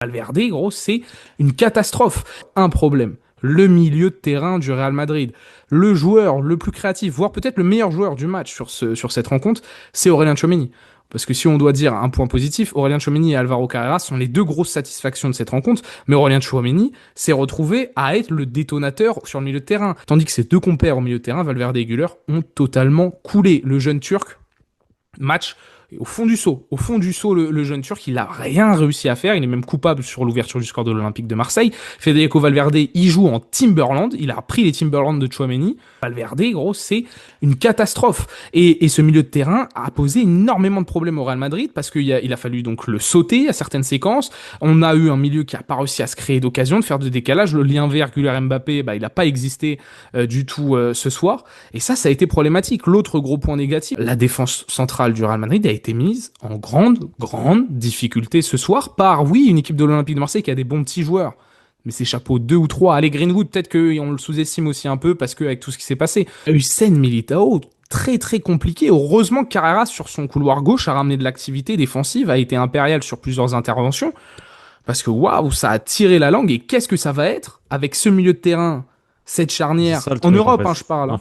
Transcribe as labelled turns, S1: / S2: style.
S1: Valverde, gros, c'est une catastrophe. Un problème. Le milieu de terrain du Real Madrid. Le joueur le plus créatif, voire peut-être le meilleur joueur du match sur cette rencontre, c'est Aurélien Tchouaméni. Parce que si on doit dire un point positif, Aurélien Tchouaméni et Alvaro Carreras sont les deux grosses satisfactions de cette rencontre, mais Aurélien Tchouaméni s'est retrouvé à être le détonateur sur le milieu de terrain. Tandis que ses deux compères au milieu de terrain, Valverde et Güler, ont totalement coulé. Le jeune Turc, match au fond du seau, le jeune Turc, il a rien réussi à faire. Il est même coupable sur l'ouverture du score de l'Olympique de Marseille. Federico Valverde, il joue en Timberland. Il a pris les Timberland de Tchouaméni. Valverde, gros, c'est une catastrophe. Et ce milieu de terrain a posé énormément de problèmes au Real Madrid parce qu'il a fallu donc le sauter à certaines séquences. On a eu un milieu qui a pas réussi à se créer d'occasion, de faire de décalage. Le lien vert Güler-Mbappé, il n'a pas existé du tout ce soir. Et ça a été problématique. L'autre gros point négatif, la défense centrale du Real Madrid a été mise en grande difficulté ce soir par, oui, une équipe de l'Olympique de Marseille qui a des bons petits joueurs. Mais c'est chapeau 2 ou 3. Allez, Greenwood, peut-être qu'on le sous-estime aussi un peu parce qu'avec tout ce qui s'est passé. Il y a eu Sen Militao, très très compliqué. Heureusement que Carreras, sur son couloir gauche, a ramené de l'activité défensive, a été impérial sur plusieurs interventions. Parce que waouh, ça a tiré la langue. Et qu'est-ce que ça va être avec ce milieu de terrain, cette
S2: C'est
S1: charnière,
S2: ça le
S1: en
S2: truc en
S1: Europe,
S2: fait.
S1: je parle.